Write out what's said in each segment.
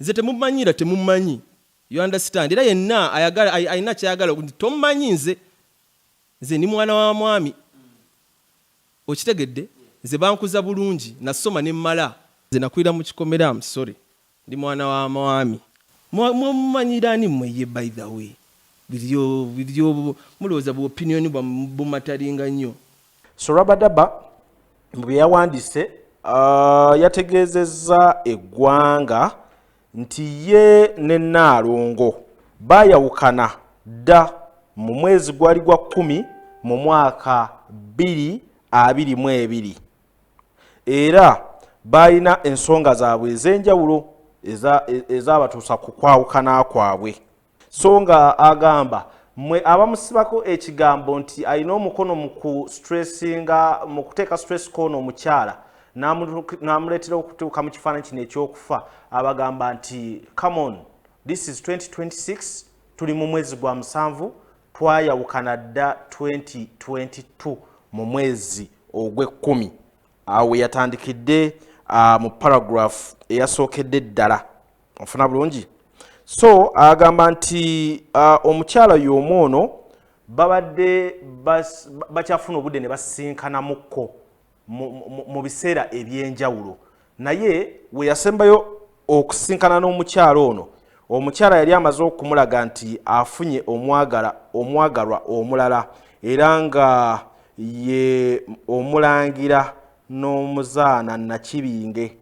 nze temumanyira temumanyi you understand era yenna ayagala ayina kyayagala tomumanyi nze ni mwana wa mwami okitegedde nze bankuza bulungi nasoma ne mmala nze nakwira mu kikomera am sorry ndi mwana wa mwami mumanyira ni mmwe by the way video mulowooza bu opinion bumatalinga nnyo. So Rabadaba bwe yawandise yategeezezza eggwanga nti ye ne Nnaalongo bayawukana dda mu mwezi gwali gwa 10 mu mwaka 2022 era bayina ensonga zaabwe ez'enjawulo ezabatuusa ku kwawukana kwabwe. So nga agamba mwe abamusibako ekigambo nti alina omukono mu kuteeka stress kono omukyala n'amuleetera okutuuka mu kifaananyi kino ekyokufa abagamba nti come on this is 2026 tuli mu mwezi gwa 7 twayawukana dda 2022 mu mwezi ogw'e10 awo yatandikidde mu paragraph eyasookedde ddala ofuna bulungi. So agamba nti omukyala y'omu ono babadde bakyafuna obudde ne basinkanamuko mu biseera ebyenjawulo naye we yasembayo okusinkana n'omukyala ono omukyala yali amaze okumulaga nti afunye omwagalwa omulala era nga ye omulangira n'omuzaana Nakibinge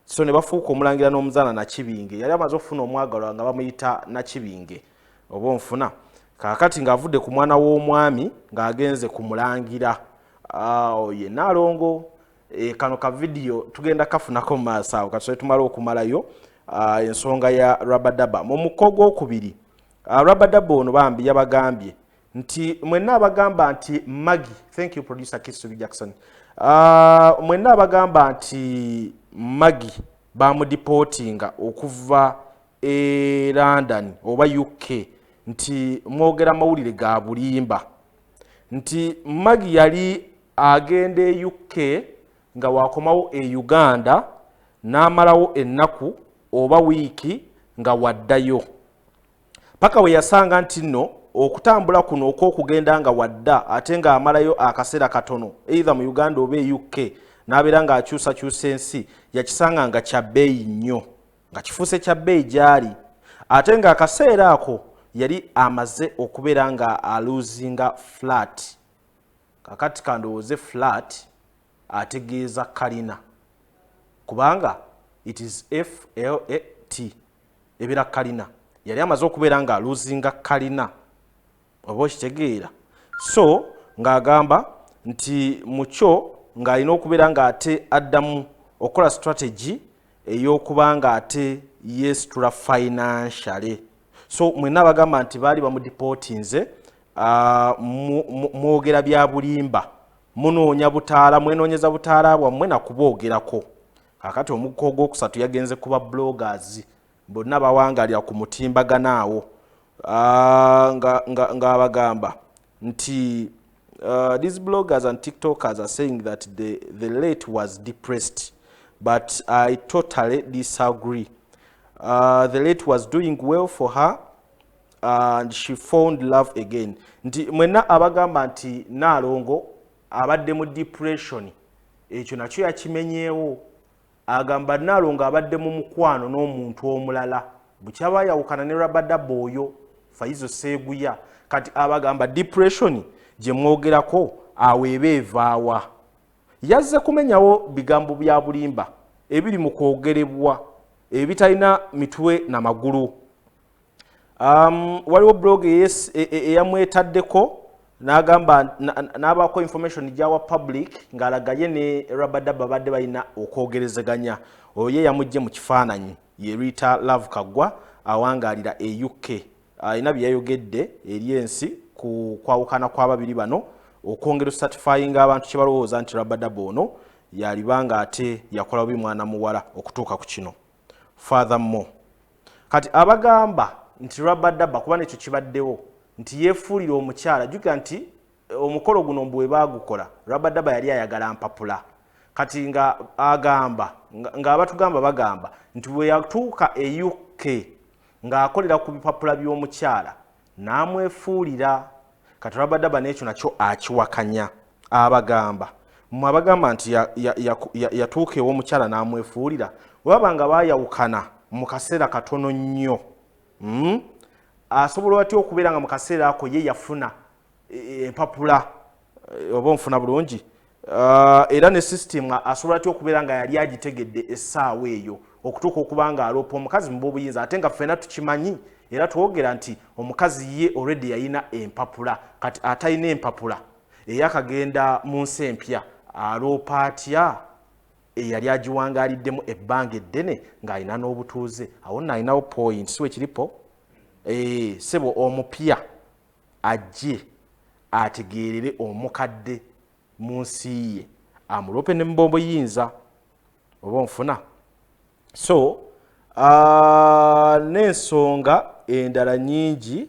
so ne bafuuka omulangira n'omuzaana Nakibinge yali amaze okufuna omwagalwa nga bamuyita Nakibinge oba onfuna kaakati ng'avudde ku mwana w'omwami ng'agenze kumulangira ye Nnaalongo kano ka video tugenda kafunako mu maaso awo kati tumala okumalayo ensonga ya Rabadaba mu muko gw'okubiri. Rabadaba ono bambi yabagambye nti mwenna abagamba nti Maggie, thank you producer Kisubi Jackson, mwenna abagamba nti Maggie bamudipotinga okuva e London oba UK nti mwogera mawulire ga bulimba nti Maggie yali agenda e UK nga wakomawo e Uganda n'amalawo ennaku oba wiiki nga waddayo paka we yasanga nti nno okutambula kuno okw'okugenda nga wadda ate nga amalayo akaseera katono either mu Uganda oba e UK n'abeera nga akyusakyusa ensi yakisanga nga kya bbeeyi nnyo nga kifuuse kya bbeeyi gy'ali ate nga akaseera ako yali amaze okubeera nga aluzinga flat. Kakati kandowooze flat ategeeza kalina kubanga it is FLAT ebeera kalina yali amaze okubeera nga aluzinga kalina oba okitegeera. So ng'agamba nti mukyo ng'alina okubeera nga ate addamu okola strategy ey'okuba nga ate yeesitula financially. So mwenna bagamba nti baali bamudipotinze mwogera bya bulimba munoonya butaala mwenoonyeza butaala bwammwe nakuboogerako. Kakati omukko ogwokusatu yagenze kuba bloggers bonna bawangalira ku mutimbagana awo ng'abagamba nti these bloggers and TikTokers are saying that the late was depressed, but I totally disagree. The late was doing well for her and she found love again. Nti mwenna abagamba nti Nnaalongo abadde mu depression ekyo nakyo yakimenyeewo. Agamba Nnaalongo abadde mu mukwano n'omuntu omulala bukyaba yawukana ne Rabadaba oyo Faizo Seguya. Kati abagamba depression gye mwogerako aweeba evaawa. Yazze kumenyawo bigambo bya bulimba ebiri mu kwogerebwa ebitalina mitwe na magulu. Waliwo blog eyamwetaddeko n'agamba n'abaako information gyawa public ng'alagaye ne Rabadaba badde balina okwogerezeganya. Oyo yamujje mu kifaananyi ye Rita Love Kagwa awangalira e UK. Alina bye yayogedde eri ensi ku kwawukana kw'ababiri bano okwongera certifying abantu kye balowooza nti Rabadaba ono yalibanga ate yakola bubi mwana muwala okutuuka ku kino. Furthermore, kati abagamba nti Rabadaba kuba nekyo kibaddewo nti yeefuulira omukyala jjukira nti omukolo guno bwe baagukola Rabadaba yali ayagala mpapula. kati nga agamba ng'abatugamba bagamba nti bwe yatuuka e UK ng'akolera ku bipapula by'omukyala n'amwefuulira kati Rabadaba n'ekyo nakyo akiwakanya abagamba mmwe abagamba nti yatuuka ew'omukyala n'amwefuulira waba nga baayawukana mu kaseera katono nnyo asobola atya okubeera nga mu kaseera ako ye yafuna empapula oba onfuna bulungi era ne system asobola atya okubeera nga yali agitegedde essaawa eyo okutuuka okuba nga aloopa omukazi mu b'obuyinza ate nga ffenna tukimanyi era twogera nti omukazi ye already yalina empapula kati atalina empapula eyakagenda mu nsi empya aloopa atya eyali agiwangaaliddemu ebbanga eddene ng'alina n'obutuuze awo nno alinawo point si wekiripo sebo omupya ajje ategeerere omukadde mu nsi ye amuloope ne mbombo yinza oba onfuna so n'ensonga endala nnyingi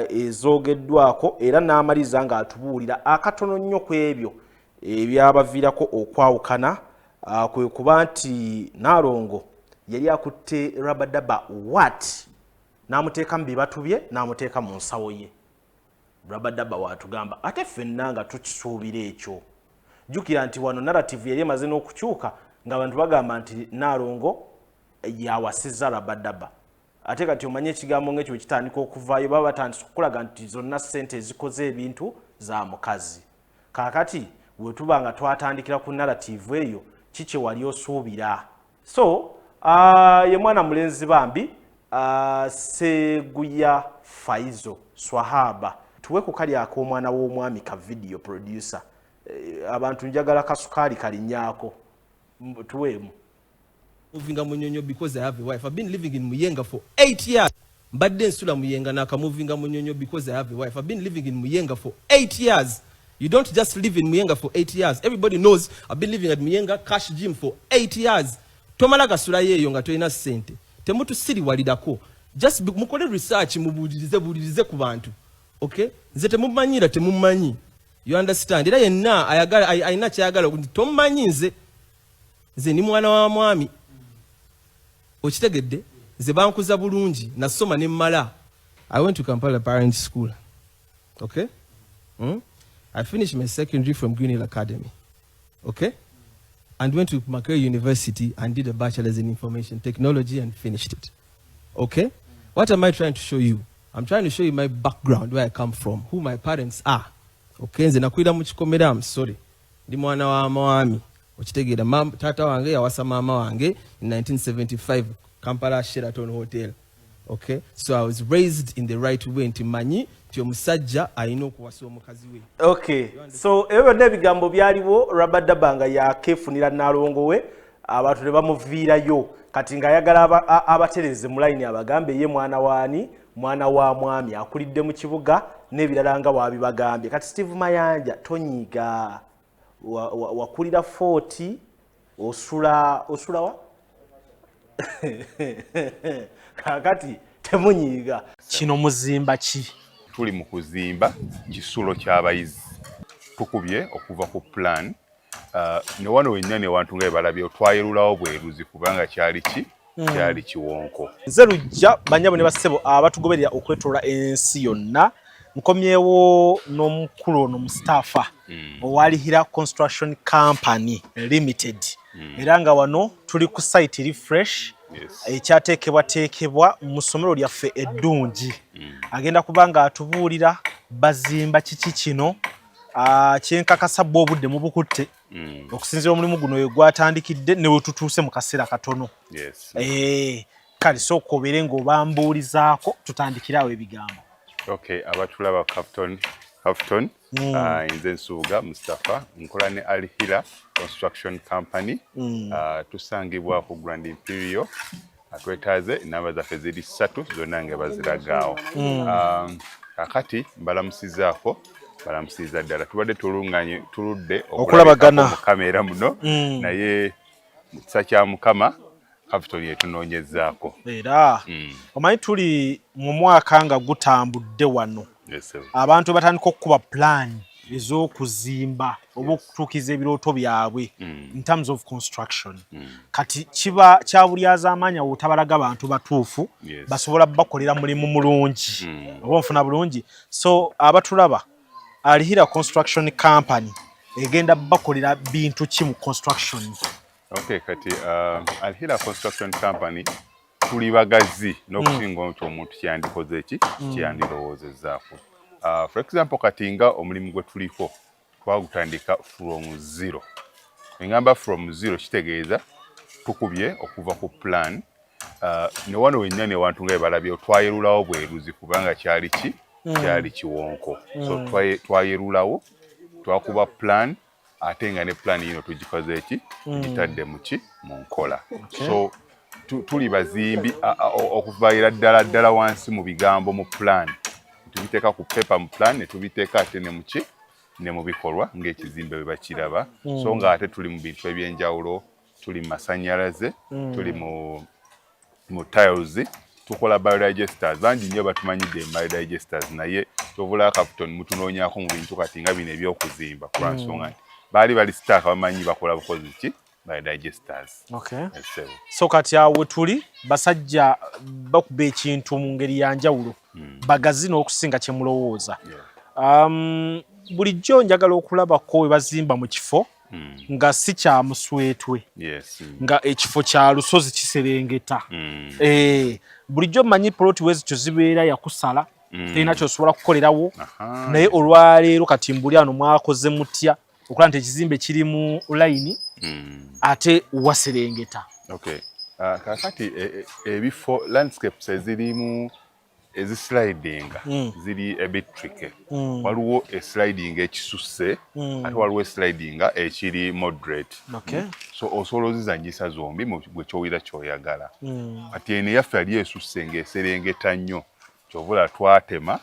ezoogeddwako era n'amaliza ng'atubuulira akatono nnyo ku ebyo ebyabaviirako okwawukana kwe kuba nti Naalongo yali akutte Rabadaba what n'amuteeka mu bibatu bye n'amuteeka mu nsawo ye Rabadaba waatugamba ate ffenna nga tukisuubira ekyo jjukira nti wano narrative yali emaze n'okukyuka ng'abantu bagamba nti Naalongo yawasizza Rabadaba ate kati omanye ekigambo ng'ekyo kitandika okuvaayo baba batandise okulaga nti zonna ssente ezikoze ebintu za mukazi kaakati bwe tuba nga twatandikira ku narrative eyo kikye wali osuubira so ye mwana mulenzi bambi Seguya Faizo Swahaba tuwe ku kali ak'omwana w'omwami ka video producer abantu njagala kasukaali kalinyaako tuweemu moving Munyonyo because I have a wife. I've been living in Muyenga for 8 years. Mbadde nsula Muyenga naka moving Munyonyo because I have a wife. I've been living in Muyenga for 8 years. You don't just live in Muyenga for 8 years. Everybody knows I've been living at Muyenga Cash Gym for 8 years. Tomala gasula yeyo nga toyina sente. Temutu siri walidako. Just mukole research mubulirize ku bantu. Okay? Nze temumanyira temumanyi. You understand? Era yenna ayina kyagala tomumanyi nze. Nze ni mwana wa mwami. Okitegedde ze bankuza bulungi nasoma ne mmala. I went to Kampala Parent School. Okay? I finished my secondary from Green Hill Academy. Okay? And went to Makerere University and did a bachelor's in information technology and finished it. Okay? What am I trying to show you? I'm trying to show you my background, where I come from, who my parents are. Okay? Nze nakwira mu kikomera, I'm sorry. Ndi mwana wa mwami. Okitegera tata wange yawasa mama wange in 1975 Kampala Sheraton Hotel. Okay? So I was raised in the right way nti manyi ti omusajja alina okuwasa omukazi we. Okay. So ebyo n'ebigambo byaliwo Rabadaba nga yakeefunira Naalongo we abantu ne bamuviirayo kati nga ayagala abatereze mu line abagambe ye mwana waani mwana wa mwami akulidde mu kibuga n'ebirala nga waabibagambye kati Steve Mayanja tonyiga wakulira 40 osula wa kakati temunyiga kino muzimba ki tuli mu kuzimba kisulo ky'abayizi tukubye okuva ku plan ne wano wenna ne wantu nga balabye twayerulawo bweruzi kubanga kyali kiwonko nze lujja banyabo ne basebo abatugoberera okwetola ensi yonna nkomyewo n'omukulu ono mu staffa owalihira Construction Company Limited era nga wano tuli ku site refresh ekyateekebwa mu ssomero lyaffe eddungi agenda kubanga atubuulira bazimba kiki kino kyenkakasa bwe obudde mu bukutte okusinziira omulimu guno we gwatandikidde ne we tutuuse mu kaseera katono kale sooka obeere ng'obambuulizaako tutandikirawo ebigambo. Okay, abatulaba Kafton nze Nsuuga Mustafa nkola ne Alihira Construction Company tusangibwa ku Grand Imperial atwetaaze namba zaffe ziri 3 zonna nga baziragaawo kakati mbalamusizaako balamusiza ddala tubadde tuludde okulabagana mu kamera muno naye mukisa kya Mukama Kafton yetunoonyezaako era omanyi tuli mu mwaka nga gutambudde wano abantu batandika okukuba plan ez'okuzimba oba okutuukiza ebirooto byabwe in terms of construction kati kiba kyabulyaza amaanyi awo tabalaga bantu batuufu basobola bakolera mulimu mulungi oba nfuna bulungi so abatulaba Alihira Construction Company egenda bakolera bintu ki mu construction. Okay, kati Alihira Construction Company tuli bagazi n'okusinga omuntu kyandikoze ki kyandirowoozezzaako. For example kati nga omulimu gwe tuliko twagutandika from zero. Engamba from zero kitegeeza tukubye okuva ku plan ne wano wennyini ne wantu nga balabye twayerulawo bweruzi kubanga kyali kiwonko. So twayerulawo twakuba plan ate nga ne plan yino tugikoze ki gitadde mu nkola. So tuli bazimbi okuvaira ddala wansi mu bigambo mu plan tubiteeka ku paper mu plan ne tubiteeka ate ne mu bikolwa ng'ekizimbe bwe bakiraba. So nga ate tuli mu bintu ebyenjawulo, tuli mu masannyalaze, tuli mu tiles, tukola biodigesters. Bangi nnyo batumanyidde biodigesters naye tobula Capital mutunoonyaako mu bintu kati nga bino ebyokuzimba kuba nsonga nti baali bali sitaaka bamanyi bakola bukozi ki biodigesters. Okay. So kati awo tuli basajja bakuba ekintu mu ngeri ya njawulo bagazi n'okusinga kye mulowooza. Bulijjo njagala okulabako we bazimba mu kifo nga si kya muswetwe nga ekifo kya lusozi kiserengeta. Bulijjo mmanyi ploti wezikyo zibeera yakusala terina kyosobola kukolerawo naye olwaleero kati mbuli ano mwakoze mutya okulaba nti ekizimbe kiri mu layini ate waserengeta. Okay. Kakati ebifo landscapes ezirimu ezislidinga ziri a bit tricky. Waliwo esliding ekisusse ate waliwo eslidinga ekiri moderate. So osobola ozizanyisa zombi bwe kyowira kyoyagala. Kati eno yaffe yali esusse ng'eserengeta nnyo kyovula twatema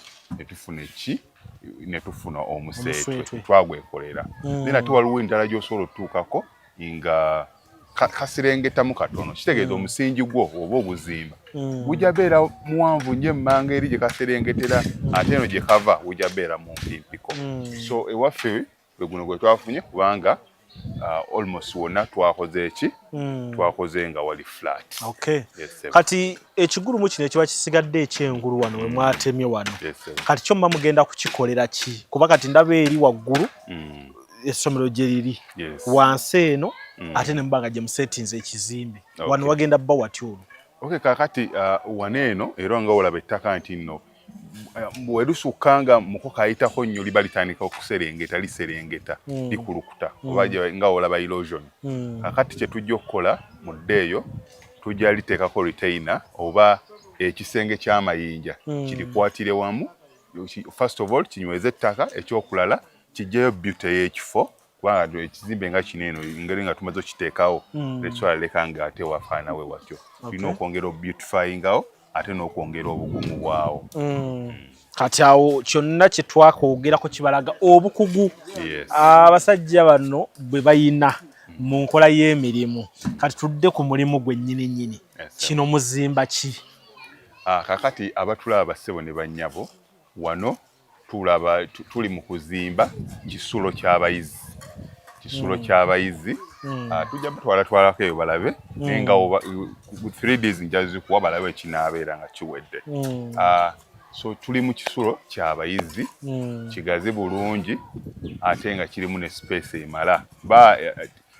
ne tufuna omuseetwe twagwekolera. Then ate waliwo endala gy'osobola otuukako nga kaserengetamu katono kitegeeza omusingi gwo oba obuzimba bujja beera muwanvu nnyo emmanga eri gye kaserengetera ate eno gye kava bujja beera mu mpimpiko. So ewaffe gwe guno gwe twafunye kubanga almost wonna twakoze twakoze nga wali flat. Okay. Kati ekigulumu kino ekiba kisigadde ekyengulu wano we mwatemye wano kati kyo mba mugenda kukikolera ki kuba kati ndaba eri waggulu essomero gye liri wansi eno ate ne mubanga gye musetinze ekizimbe wano wagenda bba watyo olwo. Okay, kakati wano eno era nga olaba ettaka nti nno bwerusukkanga mukoka ayitako nnyo liba litandika okuserengeta liserengeta likulukuta oba nga olaba erosion. Kakati kye tujja okukola mu ddeeyo tujja liteekako retainer oba ekisenge ky'amayinja kirikwatire wamu. First of all kinyweza ettaka, ekyokulala kijjayo beauty y'ekifo kubanga ekizimbe nga kino eno ngeri nga tumaze okiteekawo lekyola leka nga ate wafaana we watyo. Tulina okwongera obeautifyingawo ate n'okwongera obugumu bwawo. Kati awo kyonna kye twakwogerako kibalaga obukugu abasajja bano bwe bayina mu nkola y'emirimu. Kati tudde ku mulimu gwe nnyini kino muzimba ki? Kakati abatulaba bassebo ne bannyabo wano tulaba tuli mu kuzimba kisulo ky'abayizi. Kisulo ky'abayizi tujja batwalako eyo balabe nga 3Ds njazikuwa balabe ekinaabeera nga kiwedde. So tuli mu kisulo ky'abayizi kigazi bulungi ate nga kirimu ne space emala.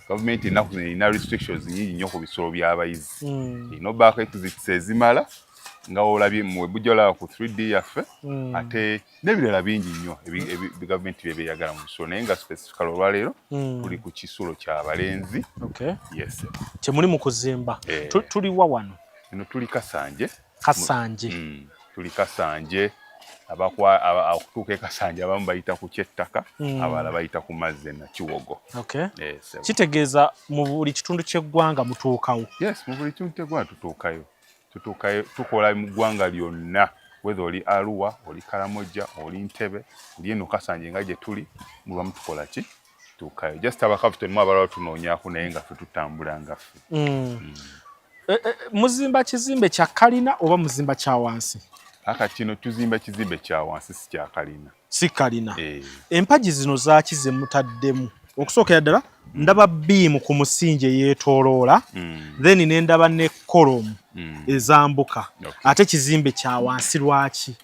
Gavumenti ennaku zino erina restrictions nyingi nnyo ku bisulo by'abayizi. Erina baako exits ezimala nga olabye mu bujja olaba ku 3D yaffe ate n'ebirala bingi nnyo gavumenti bye beeyagala mu kisulo naye nga specifical olwaleero tuli ku kisulo ky'abalenzi. Yes. Kyemuli mu kuzimba tuliwa wano? Eno tuli Kasanje. Tuli Kasanje okutuuka e Kasanje abamu bayita ku kyettaka abalala bayita ku mazzi na Kiwogo. Kitegeeza mu buli kitundu ky'eggwanga mutuukawo? Yes, mu buli kitundu ky'eggwanga tutuukayo tukola mu ggwanga lyonna whether oli Arua, oli Karamoja, oli Ntebe, oli eno Kasanje nga gye tuli muba mutukola ki tuukayo. Just abakafutemu abalala tunoonyaako naye nga ffe tutambula nga ffe. Muzimba kizimbe kya kalina oba muzimba kya wansi? Kino tuzimba kizimbe kya wansi si kya kalina. sikalina empagi zino zaaki ze mutaddemu okusookera ddala ndaba biimu ku musingi eyeetooloola then ne ndaba ne kolomu ezambuka ate kizimbe kya wansi lwaki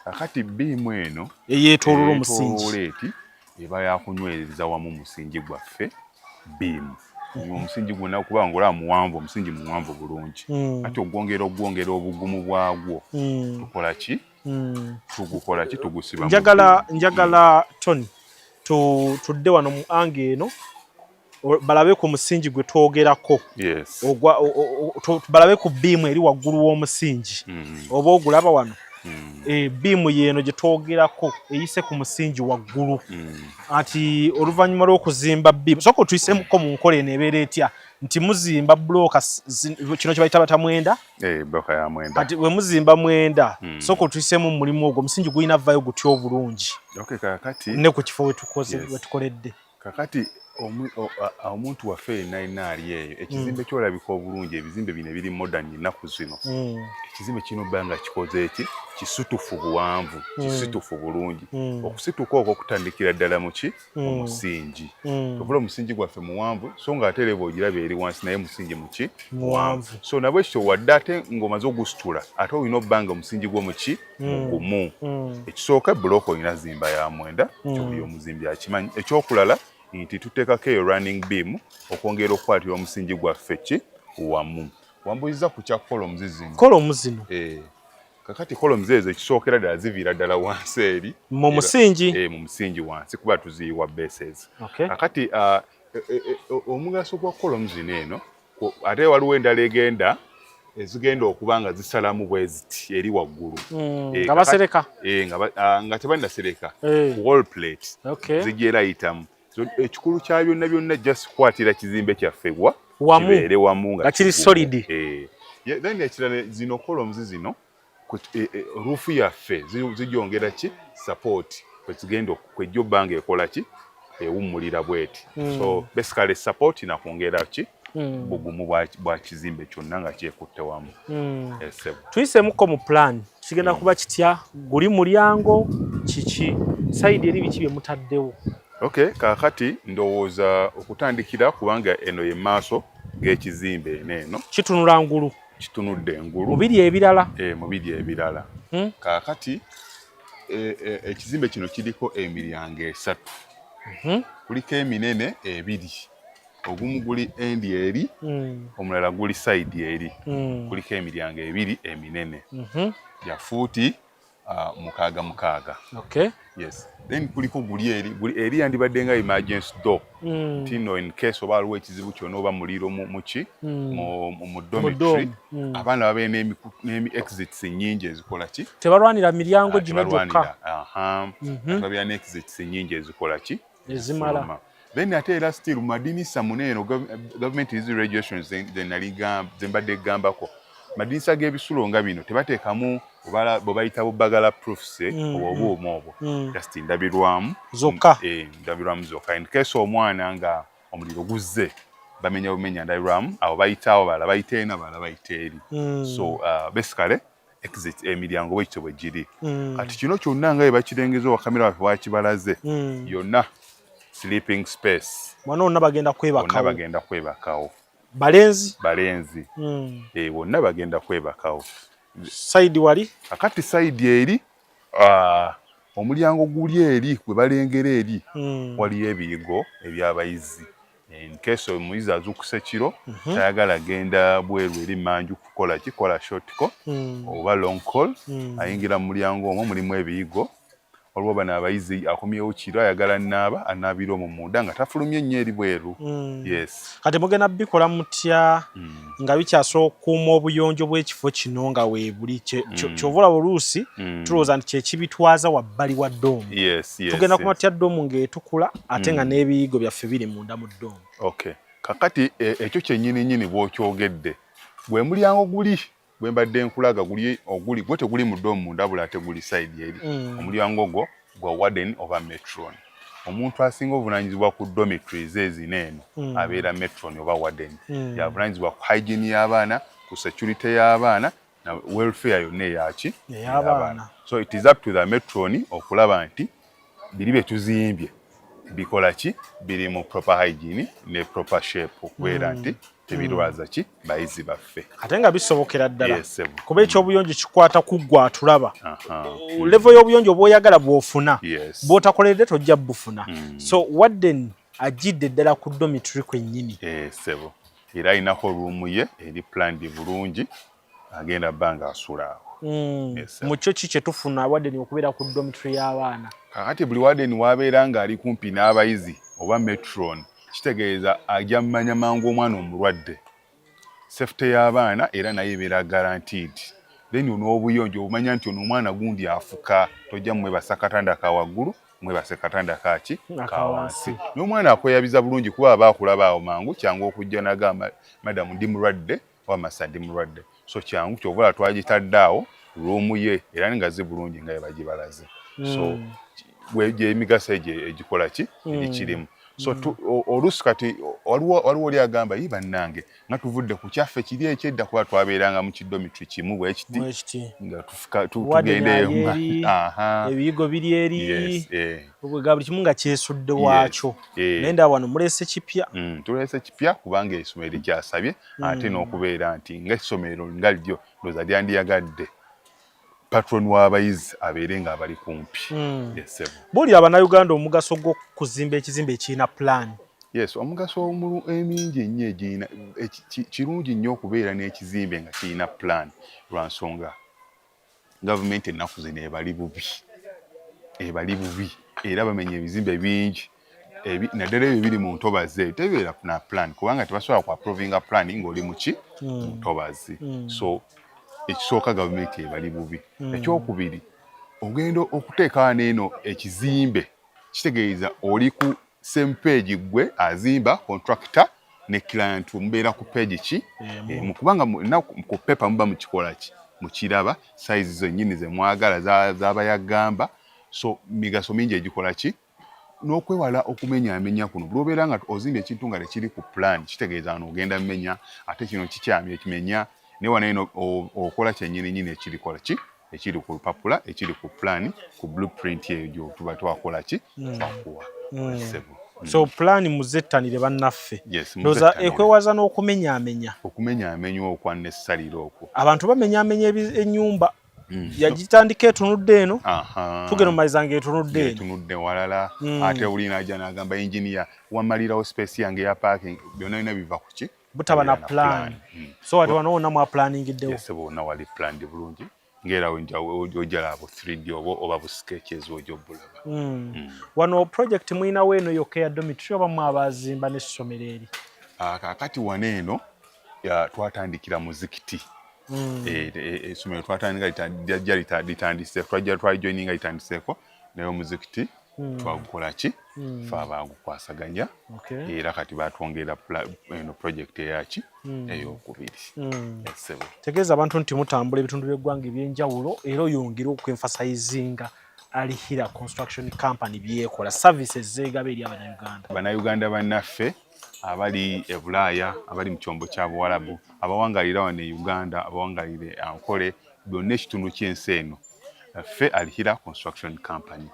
kakati biimu eno eyeetooloola omusingi eti eba yakunywereza wamu omusingi gwaffe biimu omusingi gwonna okuba ngaolaba muwanvu omusingi muwanvu bulungi ati ogwongera obugumu bwagwo tugukola ki tugusiba njagala Tony tudde wano mu ange eno balabe ku musingi gwe twogerako balabe ku biimu eri waggulu w'omusingi oba ogulaba wano biimu yeeno gye twogerako eyise ku musingi waggulu ati oluvannyuma lw'okuzimba biimu soka otuyisemuko mu nkola eno ebeera etya nti muzimba bulooka kino kye bayita bata mwenda kati we muzimba mwenda soka otuyisemu mu mulimu ogwo omusingi gulina vaayo gutya obulungi ne ku kifo we tukoledde kakati omuntu waffe yenna ali eyo ekizimbe kyolabika obulungi ebizimbe bino ebiri modern ennaku zino ekizimbe kino bba nga kikoze eki kisitufu buwanvu kisitufu bulungi okusituka okwo kutandikira ddala muki omusingi obula omusingi gwaffe muwanvu so nga ate leba ogiraba eri wansi naye musingi muki muwanvu so nabwe ekyo wadde ate ng'omaze ogusitula ate olina obba nga omusingi gwo muki mugumu ekisooka bulooka olina zimba ya mwenda kyobuli omuzimbi akimanyi ekyokulala nti tuteekako eyo running beam okwongera okukwatira omusingi gwaffe ki wamu wambuliza ku kya kolomu zino kakati kolomu ezo ekisookera ddala ziviira ddala wansi eri mu musingi mu musingi wansi kuba tuziyiwa bases kakati omugaso gwa kolomu zino eno ate waliwo endala ezigenda okuba nga zisalamu bwe ziti eri waggulu nga basereka nga tebannasereka wall plate zigyerayitamu ekikulu kya byonna byonna just kukwatira kizimbe kyaffe kibeere wamu nga kiri solid then ekirala zino kolomuzi zino ruufu yaffe zijongera ki support kwejja obba nga ekola ki ewummulira bweti so basically support nakwongera ki bugumu bwa kizimbe kyonna nga kyekutte wamu tuyisemuko mu plan kigenda kuba kitya guli mulyango kiki sayidi eri biki bye mutaddewo kakati ndowooza okutandikira kubanga eno ye maaso g'ekizimbe eno kitunula ngulu kitunudde engulu mu biri ebirala kakati ekizimbe kino kiriko emiryango esatu kuliko eminene ebiri ogumu guli endi eri omulala guli sayidi eri kuliko emiryango ebiri eminene ya fuuti 6 yes then kuliko guli eri yandibadde nga emergency door tino in case oba aliwo ekizibu kyonna oba muliro muki mu dormitory abaana babeera n'emi exits nnyingi ezikola ki tebalwanira miryango gino gyokka babeera ne exits nnyingi ezikola ki ezimala then ate era still mu madinisa muneeno government is regulations ze mbadde gambako madinisa g'ebisulo nga bino tebateekamu bwe bayita bubagala proofs oba obwomu obwo just ndabirwamu zokka in case omwana nga omuliro guzze bamenya bumenya ndabirwamu abo bayitaawo bala bayita ena bala bayita eri so basically exit emiryango bwekityo bwe giri kati kino kyonna nga bwe bakirengeza owakamera waffe wakibalaze yonna sleeping space bonna bagenda kwebakawo balenzi bonna bagenda kwebakawo side wali akati side eri omulyango guli eri gwe balengera eri waliyo ebiyigo ebyabayizi in case omuyizi azukuse kiro tayagala genda bweru eri manju kikola shortco oba long call ayingira mu mulyango omwo mulimu ebiyigo olwo bana abayizi akomyewo kiro ayagala naaba anaabira omwo munda nga tafulumye nnyo eri bweru yes kati mugenda bikola mutya nga bikyasobola okukuuma obuyonjo bw'ekifo kino nga weebuli kyovula oluusi tulowooza nti kyekibitwaza wabbali wa ddoomu tugenda kumatya ddoomu ng'etukula ate nga n'ebiyigo byaffe biri munda mu ddoomu kakati ekyo kyennyini bw'okyogedde gwe mulyango guli bwe mbadde nkulaga gwe teguli mu ddoomu munda bula ate guli side eri omulyango gwo gwa warden oba matron omuntu asinga obuvunaanyizibwa ku dormitories ezino eno abeera matron oba warden yavunanyizibwa ku hygiene y'abaana ku security y'abaana na welfare yonna eyaki ey'abaana. So it is up to the matron okulaba nti biri bye tuzimbye bikola ki biri mu proper hygiene ne proper shape okubeera nti tebirwaza ki bayizi baffe ate nga bisobokera ddala Yes, kuba ekyobuyonjo kikwata ku ggwe atulaba level y'obuyonjo bw'oyagala bw'ofuna Yes. bw'otakoleredde tojja bufuna so wadden agidde ddala ku dormitory kwennyini sebo era ayinako ruumu ye eri planned bulungi agenda bbanga asula awo Yes, mu kyo ki kye tufuna wadden okubeera ku dormitory y'abaana kakati buli warden wabeera ng'ali kumpi n'abayizi oba metron kitegeeza ajja mmanya mangu omwana omulwadde safety y'abaana era naye ebeera guaranteed then n'obuyonjo omanya nti ono omwana gundi afuka tojja mwebasa katanda ka waggulu mwebase katanda kaki kawansi n'omwana akweyabiza bulungi kuba aba akulaba awo mangu kyangu okujja nagamba madamu ndi mulwadde oba masa ndi mulwadde so kyangu kyovula twagitadde awo ruumu ye era nga zi bulungi nga yebagibalaze so emigaso egyo egikola ki ekirimu so oluusi kati waliwo oli agamba yi bannange nga tuvudde ku kyaffe kiri ekyedda kuba twabeeranga mu kidomitri kimu bwekiti nga tugendeyo ebiyigo biri eri bwega buli kimu nga kyesudde waakyo naye nda wano muleese kipya tuleese kipya kubanga essomero likyasabye ate n'okubeera nti ng'essomero nga lyo ndooza lyandiyagadde patron w'abayizi abeere nga abali kumpi buli abannayuganda omugaso gw'okuzimba ekizimbe ekirina plan yes omugaso emingi ennyo egirina kirungi nnyo okubeera n'ekizimbe nga kirina plan lwa nsonga gavumenti ennaku zino ebali bubi era bamenya ebizimbe bingi naddala ebyo biri mu ntobazi tebibeera na plan kubanga tebasobola ku approvinga plan ng'oli mu ki mu ntobazi so ekisooka gavumenti ebali bubi ekyokubiri ogenda okuteekawo n'eno ekizimbe kitegeeza oli ku same page gwe azimba contractor ne client mubeera ku page ki kubanga ku pepa muba mukikola ki mukiraba size zennyini ze mwagala z'abayagamba so migaso mingi egikola ki n'okwewala okumenyaamenya kuno bw'obeera nga ozimba ekintu nga tekiri ku plan kitegeeza n'ogenda mmenya ate kino kikyamya ekimenya newa naye okola kyennyininyini ekirikola ki ekiri ku lupapula ekiri ku plan ku blueprint eyo tuba twakola ki twakuwa so plan muzettanire bannaffe ndooza ekwewaza n'okumenyaamenya okwa necessary okwo abantu bamenyaamenya ennyumba yagitandika etunudde eno tugenda mumaliza etunudde walala ate ulina ajja n'agamba engineer wamalirawo space yange ya parking byonna bina biva ku ki butaba na plan so wati wano wonna mwaplaningiddewo yes bonna wali planned bulungi ngera ojala abo 3D oba bu sketches ojobulaba wano project mwinawo eno yokka ya dormitory oba mwabazimba n'essomero eri kakati wano eno twatandikira muzikiti essomero twatandika litandise twajoininga litandiseko naye omuzikiti twagukola ki fe abagukwasaganya era kati batwongera eno project eyaki eyokubiri tegeeza abantu nti mutambula ebitundu by'eggwanga ebyenjawulo era oyongere okwenfasayizinga Alihira Construction Company byekola services zeegaba eri Abannayuganda bannaffe abali e Bulaaya abali mu kyombo kya Buwarabu abawangalira wano e Uganda abawangalire Ankole byonna ekitundu ky'ensi eno ffe Alihira Construction Company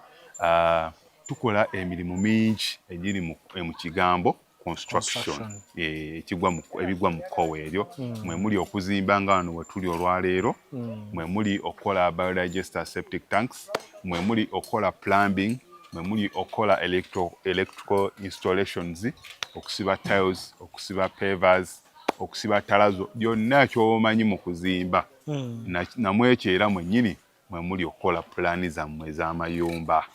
tukola emirimu mingi egiri mu kigambo construction ebigwa mu kkowe eryo mwe muli okuzimba nga wano we tuli olwaleero mwe muli okola biodigester septic tanks mwe muli okola plumbing mwe muli okola electrical installations okusiba tiles okusiba pavers okusiba talazo byonna ky'omanyi mu kuzimba namwekyo era mwennyini mwe muli okola pulaani zammwe ez'amayumba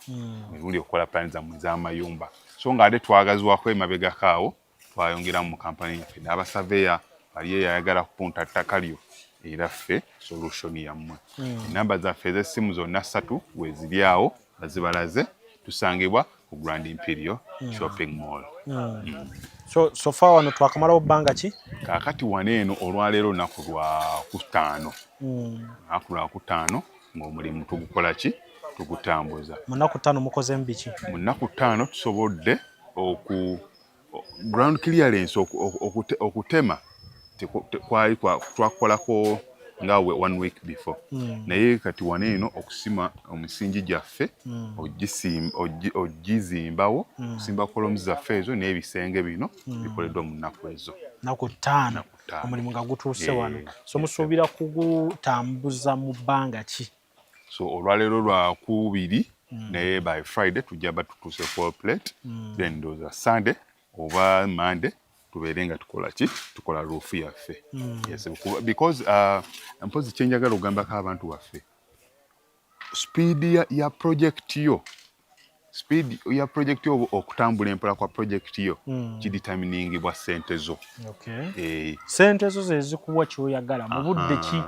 mwe muli okola pulaani zammwe ez'amayumba so nga ate twagazibwako emabegako awo twayongeramu mu kampani yaffe n'abasaveya bali eyayagala kupunta ttaka lyo era ffe solution yammwe enamba zaffe ez'essimu zonna 3 weziri awo bazibalaze tusangibwa ku Grand Imperial Shopping Mall. So far wano twakamalawo bbanga ki? Kaakati wano eno olwaleero lunaku lwa Kutaano. Lunaku lwa Kutaano ng'omulimu tugukola ki? Tugutambuza. Mu nnaku 5 mukoze mbiki? Mu nnaku 5 tusobodde ground clearance okutema twakolako ngawe 1 week before naye kati wane eno okusima omusingi gyaffe ogizimbawo kusimba columns zaffe ezo n'ebisenge bino bikoleddwa mu nnaku ezo naku 5 omulimu nga gutuuse wano so musuubira kugutambuza mu bbanga ki so olwaleero lwa kubiri naye by Friday tujja batutuuse full plate then ndoza Sunday oba Monday tubeere nga tukola roof yaffe yes because mpozi kyenjagala ogambako abantu baffe speed ya project yo okutambula empola kwa project yo kideterminingibwa sente zo sente zo zezikuwa kyoyagala mu budde ki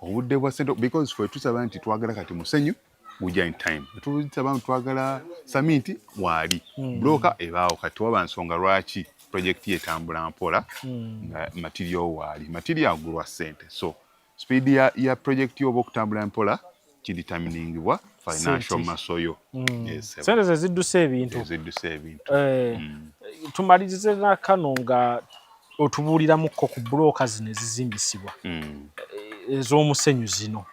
obudde bwa sente because fwe tusaba nti twagala kati musenyu gujja in time tusaba twagala samiti wali broker ebaawo kati waba nsonga lwaki project etambula mpola nga material agulwa sente so speed ya project yo okutambula mpola kideterminingibwa financial masoyo sente zezidduse ebintu tumalirize na kano nga otubuuliramuko ku broker zino ezizimbisibwa ez'omusenyu zino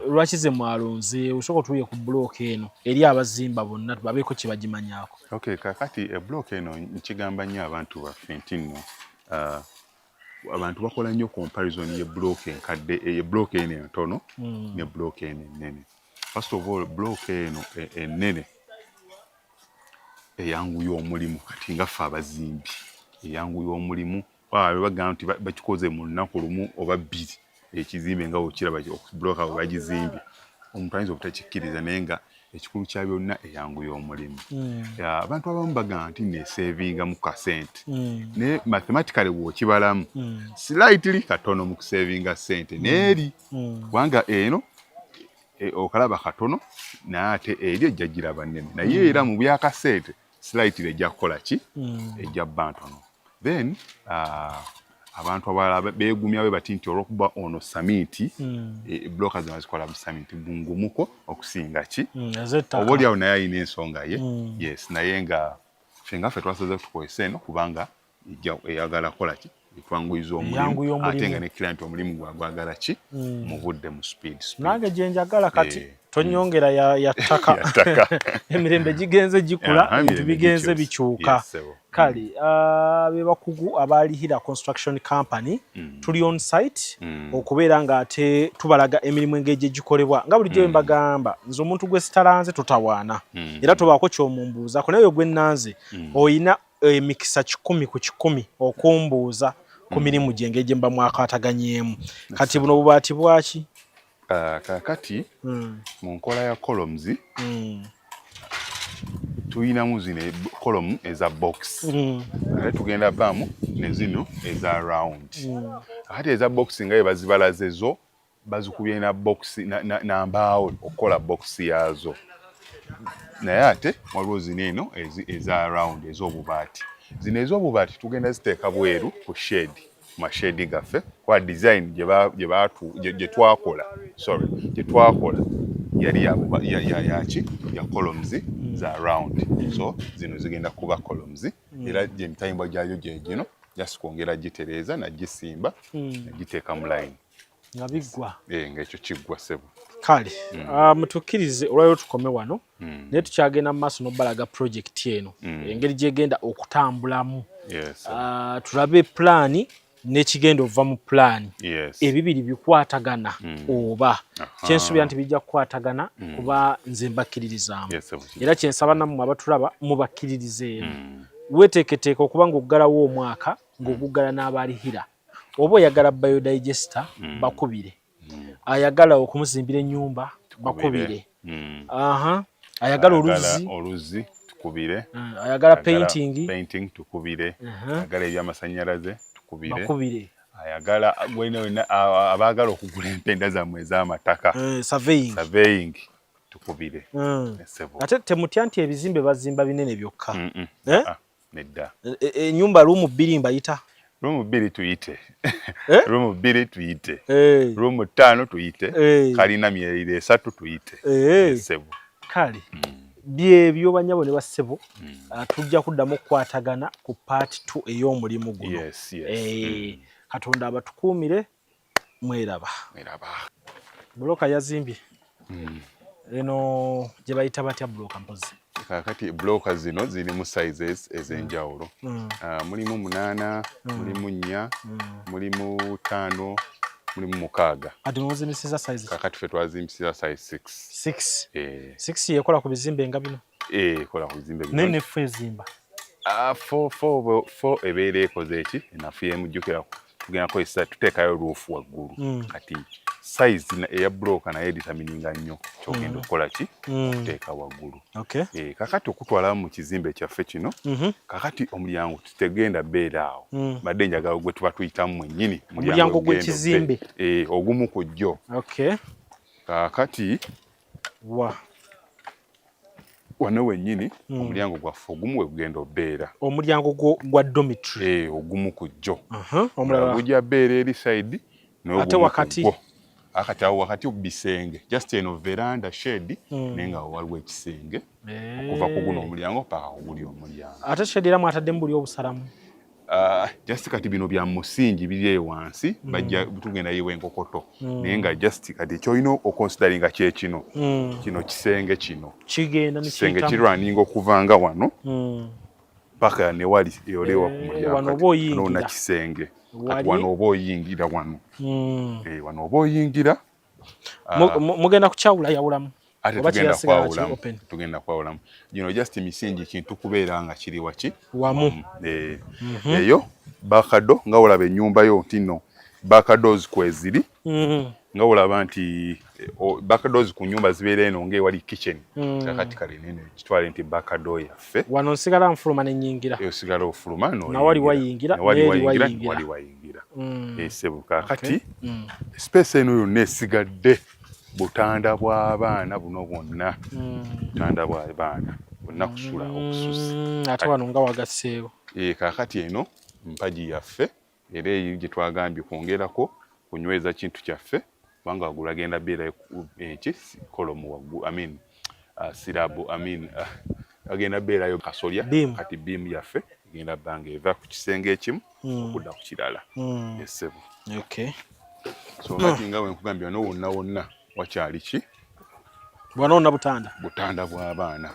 lwaki ze mwalonze osooka otuuye ku block eno eri abazimba bonna babeeko kye bagimanyaako kakati block eno nkigamba nnyo abantu baffe nti nno abantu bakola nnyo comparison ye block enkadde ye block eno entono ne block eno ennene first of all block eno ennene eyanguya omulimu kati nga ffe abazimbi eyanguya omulimu bagamba nti bakikoze mu lunaku lumu oba bbiri ekizimbe nga okiraba okubloka we bagizimbye omuntu ayinza obutakikkiriza naye nga ekikulu kya byonna eyanguya omulimu abantu abamu bagamba nti neesevinga mu kasente naye mathematically bw'okibalamu slightly katono mu kusevinga sente n'eri kubanga eno okalaba katono naye ate eri ejja giraba nnene naye era mu byakasente slightly ejja kukola ki ejja bba ntono then abantu abalala beegumyawo bati nti olw'okuba ono samiti bloka zino zikola samiti bungumuko okusinga ki oba oliawo naye ayina ensonga ye yes naye nga ffe ngaffe twasaze tukozesa eno kubanga eyagala kola ki etwanguyiza omulimu ate nga ne client omulimu gwagala ki mu budde mu speed nange gye njagala kati tonyongera ya ttaka emirembe gigenze gikula ebintu bigenze bikyuka kale be bakugu abalihira construction company tuli on site okubeera nga ate tubalaga emirimu engeri gikolebwa nga bulijjo mbagamba nze omuntu gwe sitalanze tutawaana era tobaako ky'omumbuuzako naye gwe nnanze oyina emikisa 10 ku 10 okumbuuza ku mirimu gyenge gye mba mwakataganyeemu kati buno bubaati bwaki kakati mu nkola ya columns tuyinamu zino column eza box ate tugenda baamu ne zino eza round ate eza box nga bazibalaze zo bazikubye na box na mbaawo okukola box yazo naye ate waliwo zino eno eza round ez'obubaati zino ez'obubaati tugenda ziteeka bweru ku shade mashedi gaffe kwa design gye twakola yali ya columns za round so zino zigenda kuba columns era gyemitayimbwa gyayo gyegino just kwongera gitereeza nagisimba nagiteeka mu line nga biggwa ng'ekyo kiggwa ssebo kale mutukkirize olwaliro tukome wano naye tukyagenda mu maaso n'obbalaga project eno engeri gyegenda okutambulamu tulabe pulaani n'ekigenda ova mu pulaani ebibiri bikwatagana oba kyensuubira nti bijja kukwatagana kuba nze mbakkiririzaamu era kyensaba nammwe abatulaba mubakkiririzeemu weeteeketeeka okuba ng'oggalawo omwaka ng'oguggala n'abalihira oba oyagala biodigester bakubire ayagala okumuzimbira ennyumba bakubire ayagala oluzi tukubire ayagala painting tukubire ayagala ebyamasannyalaze bakubire ayagala wena abaagala okugula empenda zammwe ez'amataka surveying tukubire ate temutya nti ebizimbe bazimba binene byokka nedda ennyumba luumu 2 mbayita rumu 2 tuyite rumu 2 tuyite rumu 5 tuyite kalina myerire 3 tuyite sebo kale byebyo banyabo ne basebo tujja kuddamu okukwatagana ku part 2 ey'omulimu guno Katonda abatukuumire Mweraba. Mweraba. Buloka yazimbye. Eno gye bayita batya buloka mpozi. Kakati bloka zino ziri mu sizes ez'enjawulo. Mulimu 8, mulimu 4, mulimu 5, mulimu 6. Ati muzimbisiza sizes. Kakati ffe twazimbisiza size 6. 6. 6 yekola ku bizimbe nga bino. Ekola ku bizimbe bino. Nene ffe ezimba. 4 ebeera ekoze eki enafu yemujjukira tugenda kozesa tuteekayo ruufu waggulu. Kati size eya bloka naye ditamininga nnyo kyogenda okukola ki kuteeka waggulu. Kakati okutwala mu kizimbe kyaffe kino kakati omulyango tutegenda beera awo badde njagala gwe tuba tuyitamu mwennyini omulyango gw'ekizimbe ogumu ku jjo. Kakati wano wennyini omulyango gwaffe ogumu we gugenda obeera omulyango gwa dormitory ogumu ku jjo omulala gujja beera eri side ate wakati akati awo wakati bisenge just eno veranda shade naye nga waliwo ekisenge okuva ku guno omulyango paka oguli omulyango ate shade era mwatadde mbuli obusalamu just kati bino bya musingi biri eyo wansi bajja tugenda yiwe enkokoto naye nga just kati ekyolina oconsideringa kye kino kisenge kino kisenge kirwaninga okuvanga wano paka ne wali eyolewa ku mulyango wano kisenge kati wano oba oyingira wano wano oba oyingira mugenda kukyawula yawulamu ate tugenda kwawulamu gino just misingi kintu kubeera nga kiri waki wamu eyo bakado nga olaba ennyumba yo ntino bakadozi kweziri nga olaba nti bakadozi ku nyumba zibeera eno ng'ewali kitchen kakati kale nene kitwale nti bakado yaffe wano nsigala nfuluma nenyingira osigala ofuluma nawali wayingira esebo kakati space eno yonna esigadde butanda bw'abaana buno bwonna butanda bw'abaana bwonna kusula okususa ate wano nga wagasseewo kakati eno mpagi yaffe era eyo gye twagambye kwongerako kunyweza kintu kyaffe kubanga waggulu agenda beera eki kolomu waggulu sirabu agenda beerayo kasolya kati biimu yaffe egenda bbanga eva ku kisenge ekimu okudda ku kirala esebo so kati nga wenkugambye wano wonna wonna wakyali ki bwana wonna butanda bw'abaana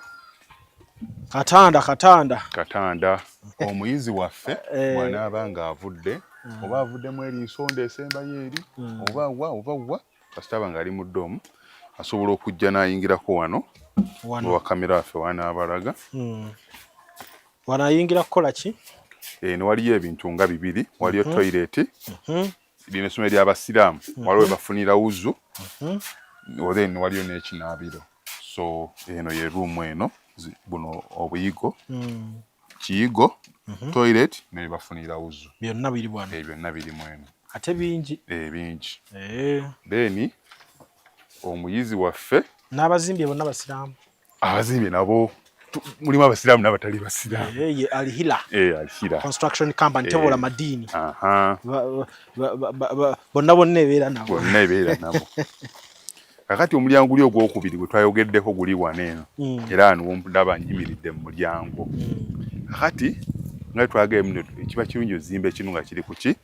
katanda omuyizi waffe bw'anaaba ng'avudde oba avuddemu eri nsonda esembayo eri oba wa kasitaba ng'ali mu ddoomu asobola okujja n'ayingirako wano wa kamera waffe wanaabalaga wano ayingira kukola ki ne waliyo ebintu nga 2 waliyo toilet lino essomero ly'abasiraamu waliwo bafunira wuzu then waliyo n'ekinaabiro so eno ye room eno buno obuyigo kiyigo toilet ne bafunira wuzu byonna biri bwana byonna biri mweno ate bingi bingi then omuyizi waffe n'abazimbi bonna basiraamu abazimbi nabo mulimu abasiraamu n'abatali basiraamu ye alihila construction company tebola madini bonna ebeera nabo kakati omulyango guli ogwokubiri gwe twayogeddeko guli wano eno era wano ndaba njimiridde mu mulyango kakati nga twagambye ekiba kirungi ozimba ekinu nga kiri ku ki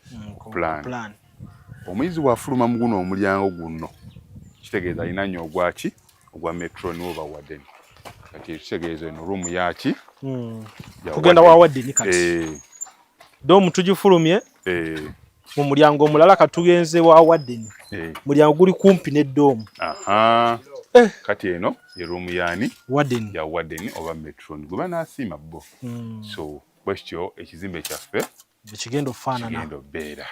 plan omuyizi bw'afuluma mu guno omulyango guno kitegeeza alina nnyo ogwaki ogwa metro oba warden kati kitegeeza eno ruumu yaki tugenda wa warden kati doomu tugifulumye mu mulyango omulala katugenze wa warden mulyango guli kumpi n'eddoomu kati eno ye ruumu yani warden ya warden oba metron gwe banaasiima bo so bwekityo ekizimbe kyaffe kigenda okufaanana beera